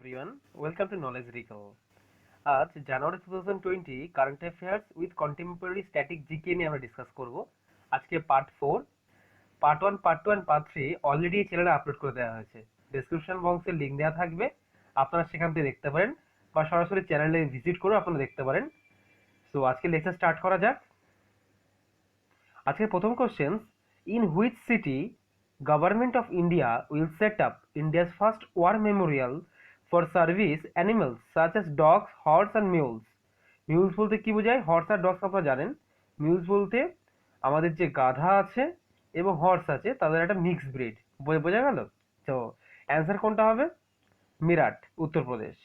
everyone, welcome to Knowledge Recall. আজ জানুয়ারি 2020 current affairs with contemporary static GK নিয়ে আমরা ডিসকাস করব। আজকে part 4, part 1, part 2 and part 3 already এই চ্যানেলে আপলোড করে দেওয়া হয়েছে। ডেসক্রিপশন বক্সে লিংক দেওয়া থাকবে, আপনারা সেখান থেকে দেখতে পারেন বা সরাসরি চ্যানেলে ভিজিট করে আপনারা দেখতে পারেন। সো আজকে লেকচার স্টার্ট করা যাক। আজকের প্রথম question, in which city government of India will set up India's first war memorial for service animals such as dogs, horse and mules. Mules বলতে কি বোঝায়? হর্স আর ডগস আপনারা জানেন। মিউলস বলতে আমাদের যে গাধা আছে এবং হর্স আছে তাদের একটা মিক্স ব্রিড, বোঝা গেল? তো অ্যান্সার কোনটা হবে? মিরাট, উত্তরপ্রদেশ।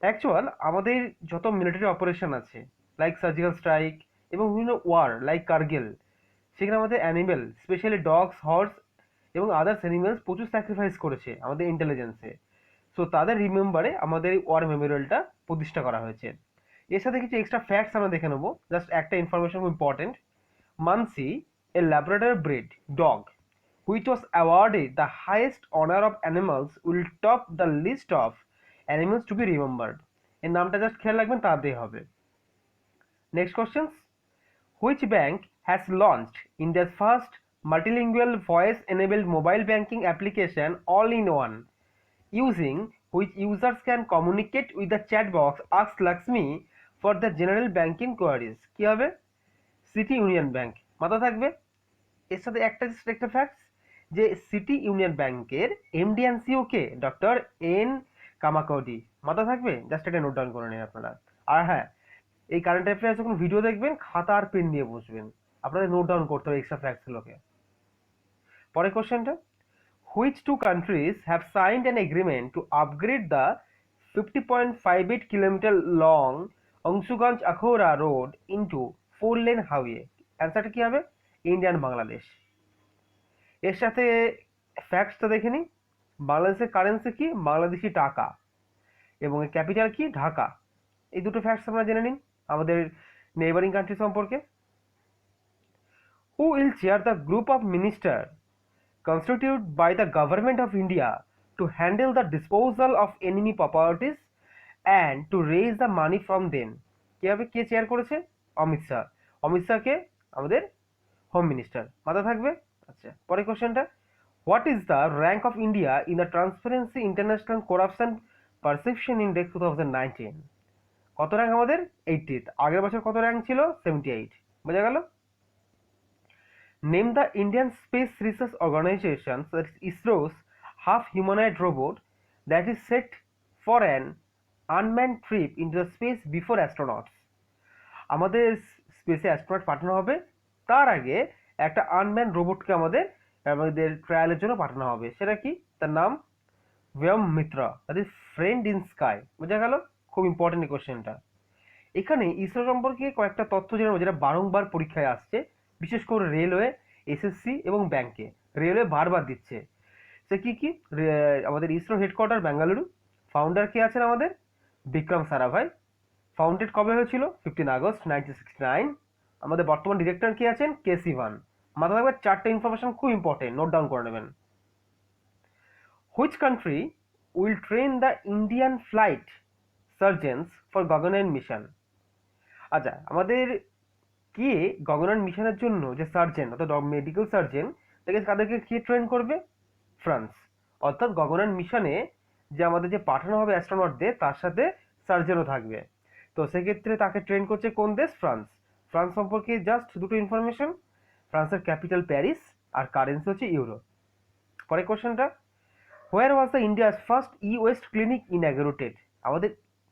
অ্যাকচুয়াল আমাদের যত মিলিটারি অপারেশন আছে লাইক সার্জিক্যাল স্ট্রাইক এবং বিভিন্ন ওয়ার লাইক কার্গিল, সেখানে আমাদের অ্যানিমেল স্পেশালি ডগস, হর্স এবং আদার্স অ্যানিমেলস প্রচুর স্যাক্রিফাইস করেছে আমাদের ইন্টেলিজেন্সে। সো তাদের রিমেম্বারে আমাদের এই ওয়ার মেমোরিয়ালটা প্রতিষ্ঠা করা হয়েছে। এর সাথে কিছু এক্সট্রা ফ্যাক্টস আমরা দেখে নেবো। জাস্ট একটা ইনফরমেশন খুব important. Mansi, a Labrador breed dog which was awarded the highest honor of animals, will top the list of animals to be remembered. এর নামটা জাস্ট খেয়াল রাখবেন, তাতেই হবে। Next question, which bank has launched India's first multilingual voice enabled mobile banking application all in one, using which users can communicate with the chat box Ask Lakshmi for the general banking queries? কি হবে? City Union Bank. মাথা থাকবে। এর সাথে একটা facts যে City Union ব্যাংকের MD and CEO কে ডক্টর এন কামাকৌডি। মাথা থাকবে, জাস্ট এটা নোট ডাউন করে নিন আপনারা। আর হ্যাঁ, এই কারেন্ট অ্যাফেয়ার্স যখন ভিডিও দেখবেন খাতা আর পেন নিয়ে বসবেন, আপনাদের নোট ডাউন করতে হবে এক্সট্রা ফ্যাক্টসগুলোকে। পরের কোশ্চেনটা, which two countries have signed an agreement to upgrade the 50.58 kilometre long Ashuganj Akhaura road into 4 lane highway? অ্যান্সারটা কি হবে? India and Bangladesh. এর সাথে ফ্যাক্টসটা দেখে নিই। বাংলাদেশের কারেন্সি কি? বাংলাদেশি টাকা। এবং এর ক্যাপিটাল কি? ঢাকা। এই দুটো ফ্যাক্টস আমরা জেনে নিন আমাদের নেইবারিং কান্ট্রি সম্পর্কে। Who will chair the group of minister constituted by the government of India to handle the disposal of enemy properties and to raise the money from them? কিভাবে কে chair করেছে? অমিত শাহ। অমিত শাহকে আমাদের home minister. মাথা থাকবে। আচ্ছা, পরের কোশ্চেনটা, what is the rank of India in the transparency international corruption perception index 2019? কত র্যাঙ্ক আমাদের? 80th। আগের বছর কত র্যাঙ্ক ছিল? 78। বোঝা গেল? Name the Indian Space Research Organization, that is ISRO's half-humanoid robot that is set for an unmanned trip into the space before astronauts. আমাদের স্পেসে অ্যাস্ট্রোনট পাঠানো হবে, তার আগে একটা আনম্যান রোবটকে আমাদের ট্রায়ালের জন্য পাঠানো হবে। সেটা কি? তার নাম Vyom Mitra, that is friend in sky. বোঝা গেল? খুব ইম্পর্টেন্ট এই কোশ্চেনটা। এখানে ইসরো সম্পর্কে কয়েকটা তথ্য জানাবো যেটা বারংবার পরীক্ষায় আসছে, বিশেষ করে রেলওয়ে, এসএসসি এবং ব্যাংকে। রেলওয়ে বারবার দিচ্ছে। সে কি কি? আমাদের ইসরো হেডকোয়ার্টার বেঙ্গালুরু। ফাউন্ডার কে আছেন? আমাদের বিক্রম সারাভাই। ফাউন্ডেড কবে হয়েছিল? 15 আগস্ট 1969। আমাদের বর্তমান ডিরেক্টর কে আছেন? কে সিভান। মাথা থাকবে চারটে ইনফরমেশন, খুব ইম্পর্টেন্ট, নোট ডাউন করে নেবেন। Which country will train the Indian flight surgeons for Gaganyaan mission? আচ্ছা, আমাদের কে গগনয়ান মিশনের জন্য যে সার্জেন অর্থাৎ মেডিকেল সার্জেন, তাদেরকে কে ট্রেন করবে? ফ্রান্স। অর্থাৎ গগনয়ান মিশনে যে আমাদের যে পাঠানো হবে অ্যাস্ট্রোনটদের, তার সাথে সার্জেনও থাকবে। তো সেক্ষেত্রে তাকে ট্রেন করছে কোন দেশ? ফ্রান্স। ফ্রান্স সম্পর্কে জাস্ট দুটো ইনফরমেশন, ফ্রান্সের ক্যাপিটাল প্যারিস আর কারেন্সি হচ্ছে ইউরো। পরের কোশ্চেনটা, where was the India's first e waste clinic inaugurated? আমাদের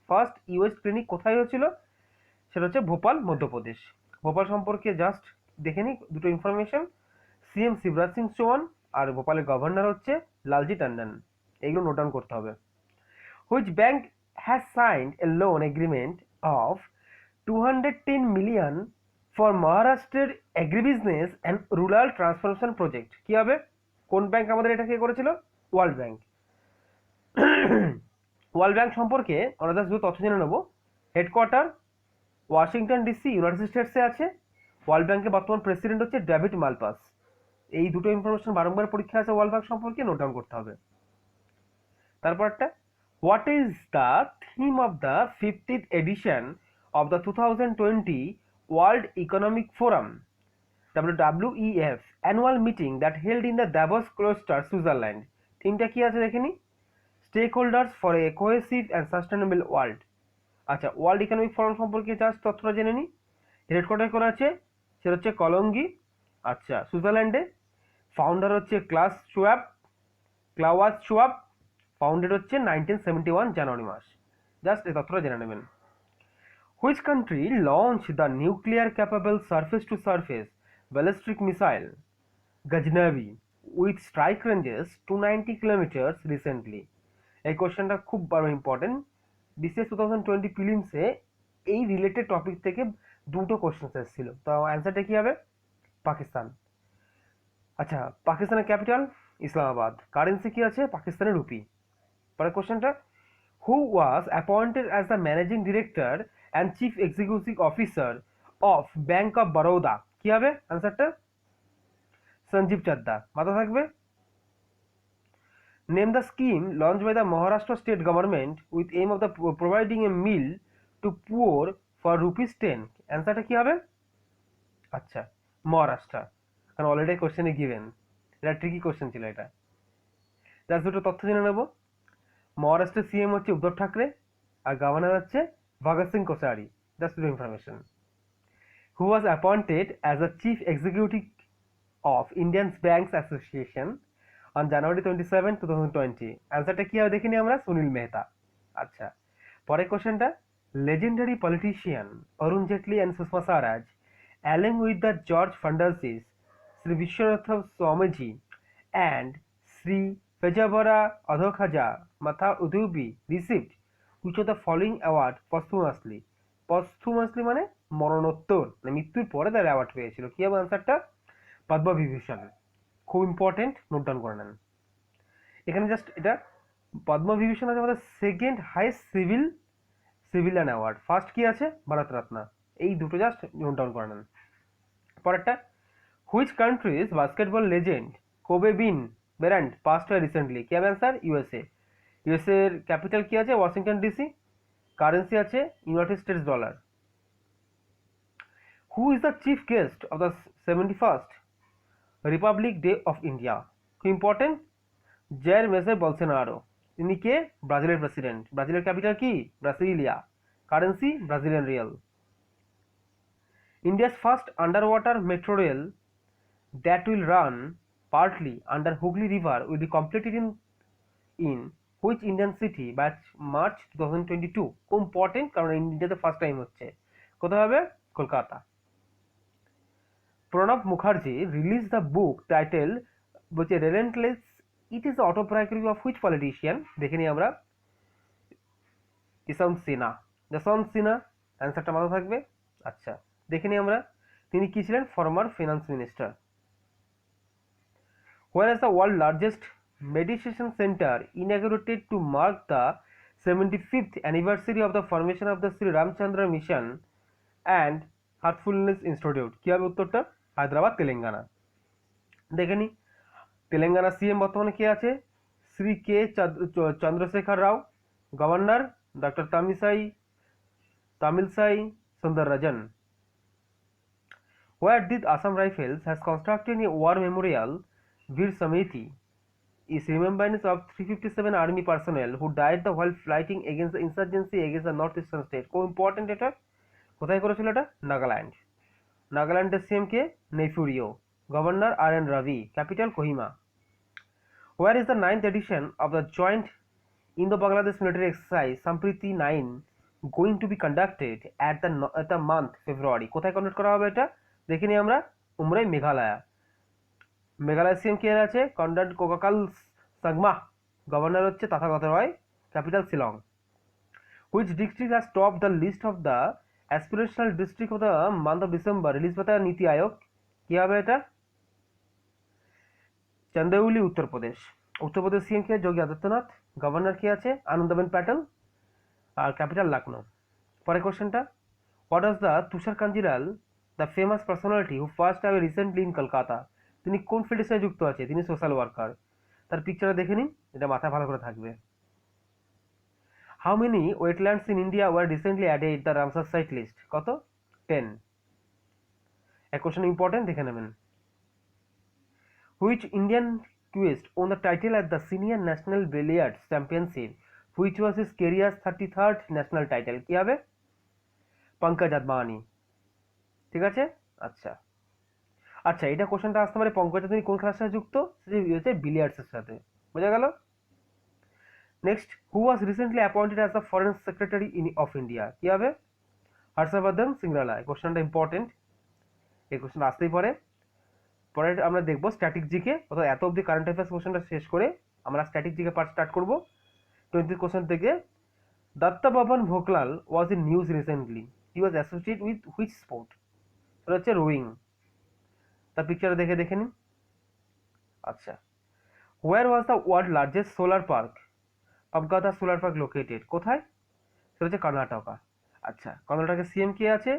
ফার্স্ট ই ওয়েস্ট ক্লিনিক কোথায় হয়েছিল? সেটা হচ্ছে ভোপাল, মধ্যপ্রদেশ। ভোপাল সম্পর্কে জাস্ট দেখে নিই দুটো ইনফরমেশন। সিএম শিবরাজ সিং চৌহান আর ভোপালের গভর্নর হচ্ছে লালজি টন্ডন। এইগুলো নোট ডাউন করতে হবে। Which bank has signed A loan agreement of 210 million for মহারাষ্ট্রের এগ্রিবিজনেস অ্যান্ড রুরাল ট্রান্সফরমেশন প্রজেক্ট? কি হবে? কোন ব্যাংক আমাদের এটাকে করেছিল? World bank. ওয়ার্ল্ড ব্যাংক সম্পর্কে আমরা জাস্ট দুটো তথ্য জেনে নেবো। হেডকোয়ার্টার ওয়াশিংটন ডিসি, ইউনাইটেড স্টেটসে আছে। ওয়ার্ল্ড ব্যাংকের বর্তমান প্রেসিডেন্ট হচ্ছে ডেভিড মালপাস। এই দুটো ইনফরমেশন বারংবার পরীক্ষা আছে ওয়ার্ল্ড ব্যাংক সম্পর্কে, নোট ডাউন করতে হবে। তারপর একটা, What is the theme of the 50th edition of the 2020 World Economic Forum WWEF annual meeting that held in the Davos Cloister, Switzerland? থিমটা কি আছে দেখে নি, stakeholders for a cohesive and sustainable world. আচ্ছা, ওয়ার্ল্ড ইকোনমিক ফোরাম সম্পর্কে just তথ্যটা জেনে নিই। হেডকোয়ার্টার করা আছে, সেটা হচ্ছে কলঙ্গি, আচ্ছা, সুইজারল্যান্ডে। ফাউন্ডার হচ্ছে ক্লাওয়াস শুয়াব। ফাউন্ডেড হচ্ছে 1971 জানুয়ারি মাস। জাস্ট এই তথ্যটা জেনে নেবেন। Which country launch the nuclear capable surface two surface ballistic missile Ghaznavi with strike ranges 290 kilometres recently? এই কোশ্চেনটা খুব বড় ইম্পর্টেন্ট। বিসিএস 2020 প্রিলিমসে এই রিলেটেড টপিক থেকে দুটো কোশ্চেন এসেছিল, তো অ্যান্সারটা কি হবে? পাকিস্তান। আচ্ছা, পাকিস্তানের ক্যাপিটাল ইসলামাবাদ। কারেন্সি কি আছে? পাকিস্তানের রুপি। পরের কোশ্চেনটা, who was appointed as the managing director and chief executive officer of Bank of Baroda? কি হবে অ্যান্সারটা? সঞ্জীব চাদ্দা। মাথা থাকবে। Name the scheme launch by the Maharashtra state government with aim of the providing a meal to poor for ₹10। অ্যান্সারটা কি হবে? আচ্ছা, মহারাষ্ট্র, কারণ অলরেডি কোশ্চেনে গিভেন। এটা ট্রিকি কোশ্চেন ছিল এটা। জাস্ট দুটো তথ্য জেনে নেব। মহারাষ্ট্রের সিএম হচ্ছে উদ্ধব ঠাকরে, আর গভর্নর হচ্ছে ভগৎ সিং কোশারি। জাস্ট দুটো information. Who was appointed as a chief executive of Indian banks association on January 27, 2020? অ্যান্সারটা কি হবে দেখে নিই আমরা? সুনীল মেহতা। আচ্ছা, পরের কোশ্চেনটা, legendary politician Arun Jaitley and Sushma Swaraj, along with the George Fernandes, Sri Vishwanath Swamiji, and Sri Pejabara Adhokhaja Matha Udubi received which of the following award posthumously? posthumously মানে মরণোত্তর, মানে মৃত্যুর পরে তার অ্যাওয়ার্ড পেয়েছিল। কি হবে অ্যান্সারটা? পদ্মবিভূষণ। খুব ইম্পর্টেন্ট, নোট ডাউন করে নেন। এখানে জাস্ট এটা পদ্মবিভূষণ আছে আমাদের second highest civilian award. First কি আছে? ভারত রত্ন। এই দুটো জাস্ট নোট ডাউন করে নেন। পরেরটা, which countries basketball legend Kobe Bryant past হয় রিসেন্টলি? কি হবে অ্যান্সার? ইউএসএ। ইউএসএ এর ক্যাপিটাল কি আছে? Washington DC. কারেন্সি আছে United states dollar. Who is the chief guest of the 71st Republic day of India? খুব ইম্পর্টেন্ট, জেয়ার মেসের Bolsonaro. ইনি কে? ব্রাজিলের প্রেসিডেন্ট। ব্রাজিলের ক্যাপিটাল কি? Brasilia. Currency Brazilian Real. India's first underwater metro rail that will run partly under Hooghly River will be completed in which Indian city by March 2022? খুব important, কারণ ইন্ডিয়াতে first time হচ্ছে। কোথায় হবে? Kolkata. Pranab Mukherjee release the book title বলছে relentless, it is the autobiography of which politician? দেখে নিই আমরা। যশবন্ত সিনহা। অ্যান্সারটা মাথা থাকবে। আচ্ছা, দেখে নিই আমরা, তিনি কি ছিলেন? Former finance minister. Where is the world's largest meditation center inaugurated to mark the 75th anniversary of the formation of the Sri Ramchandra Mission and Heartfulness Institute? কি হবে উত্তরটা? হায়দ্রাবাদ, তেলেঙ্গানা। দেখে নি, তেলেঙ্গানা সিএম বর্তমানে কে আছে? Shri K Chandrashekar Rao. Governor doctor Tamilisai Soundararajan. Where did Assam Rifles has constructed a war memorial, Veer Samiti, is remembrance of 357 army personnel who died while fighting against the insurgency against the northeastern state? খুব important এটা। কোথায় করেছিল এটা? নাগাল্যান্ড। নাগাল্যান্ডের CM কে? Neiphiu Rio. Governor R N. Ravi. Capital Kohima. Where is the 9th edition of the joint Indo-Bangladesh military exercise Sampriti 9 going to be conducted at the month February? কোথায় conduct করা হবে এটা? দেখে নিই আমরা। উমরাই, মেঘালয়া। মেঘালয় সিএম কে আছে? কনরাড কোকাকাল সাংমা। গভর্নর হচ্ছে Tathagata Roy. Capital Shillong. Which district has top the list of the aspirational district of the month of December release by the NITI Aayog? কি হবে এটা? চন্দ্রৌলি, উত্তরপ্রদেশ। উত্তরপ্রদেশ সিএম কে? যোগী আদিত্যনাথ। গভর্নর কে আছে? আনন্দবেন প্যাটেল। আর ক্যাপিটাল লখনৌ। পরের কোশ্চেনটা, what was the Tushar Kanjilal the famous personality who first have recently in Kolkata? তিনি কোন ফিল্ডের সাথে যুক্ত আছে? তিনি সোশ্যাল ওয়ার্কার। তার পিকচারটা দেখে নিন, এটা মাথায় ভালো করে থাকবে। How many wetlands in India were recently added the Ramsar site list? কত? 10। এক কোশ্চেন ইম্পর্টেন্ট, দেখে নেবেন। Which Indian cueist won the title at the senior national billiards championship which was his career's 33rd national title? কি হবে? পঙ্কজ আদবানি। ঠিক আছে, আচ্ছা আচ্ছা, এটা কোশ্চেনটা আসতে পারে পঙ্কজ আদবানি কোন খেলার সাথে যুক্ত? সেটা হচ্ছে বিলিয়ার্ডসের সাথে। বোঝা গেল? Next, who was recently appointed as the foreign secretary of India? কি হবে? হর্ষবর্ধন সিংরালা। এই কোশ্চেনটা ইম্পর্টেন্ট, এই কোশ্চেন আসতেই পারে। পরে আমরা দেখবো স্ট্যাটিক জিকে, অর্থাৎ এত অবধি কারেন্ট অ্যাফেয়ার্স কোশ্চেনটা শেষ করে আমরা স্ট্যাটিক জিকে পার্ট স্টার্ট করবো 20 কোশ্চেন থেকে। Datta Baban Bhokanal was in news recently, he was associate with which sport? সেটা হচ্ছে রোয়িং। তার পিকচার দেখে নিন। আচ্ছা, where was the world largest solar park? Pavagada solar park located? কোথায়? সেটা হচ্ছে কর্ণাটকা। আচ্ছা, কর্ণাটকের সিএম কে আছে?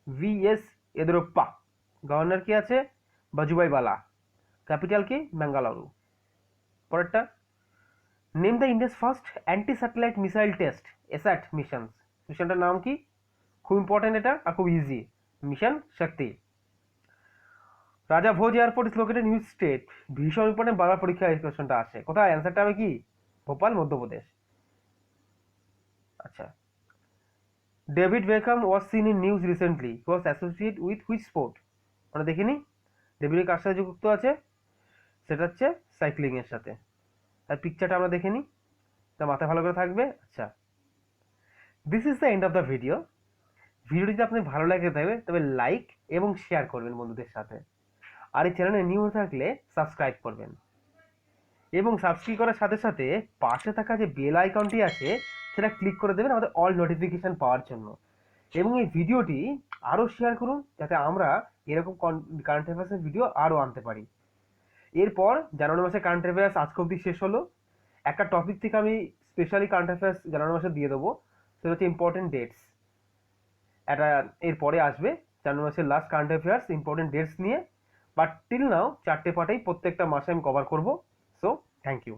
VS ইয়েদিউরাপ্পা। গভর্নর কে আছে? বাজুভাই বালা। ক্যাপিটাল কি? বেঙ্গালুরু। পরেরটা, name the India's first anti satellite missile test ASAT missions. মিশনটার নাম কি? খুব ইম্পর্টেন্ট এটা আর খুব ইজি, মিশন শক্তি। রাজা ভোজ airport is located in which state? ভীষণ ইম্পর্টেন্ট, বারবার পরীক্ষায় এই কোশ্চেনটা আসে। কোথায়? অ্যান্সারটা হবে কি? ভোপাল, মধ্যপ্রদেশ। আচ্ছা, David Beckham was seen in news recently, he was associate with which sport? আমরা দেখিনি। ডেভিড কার সাথে যুক্ত আছে? সেটা হচ্ছে সাইক্লিং এর সাথে। তার পিকচারটা আমরা দেখে নিই, তা মাথায় ভালো করে থাকবে। আচ্ছা, this is the end of the video. ভিডিওটি যদি আপনার ভালো লাগে থাকবে তবে লাইক এবং শেয়ার করবেন বন্ধুদের সাথে। আর এই চ্যানেলে নিউ হয়ে থাকলে সাবস্ক্রাইব করবেন, এবং সাবস্ক্রাইব করার সাথে সাথে পাশে থাকা যে বেল আইকনটি আছে সেটা ক্লিক করে দেবেন আমাদের অল নোটিফিকেশন পাওয়ার জন্য। এবং এই ভিডিওটি আরও শেয়ার করুন যাতে আমরা এরকম কারেন্ট অ্যাফেয়ার্সের ভিডিও আরও আনতে পারি। এরপর জানুয়ারি মাসে কারেন্ট অ্যাফেয়ার্স আজকে অবধি শেষ হলো। একটা টপিক থেকে আমি স্পেশালি কারেন্ট অ্যাফেয়ার্স জানুয়ারি মাসে দিয়ে দেবো, সেটা হচ্ছে ইম্পর্টেন্ট ডেটস। এটা এরপরে আসবে জানুয়ারি মাসের last current affairs important dates নিয়ে। বাট টিল নাও 4টে পার্টেই প্রত্যেকটা মাসে আমি কভার করবো। So thank you.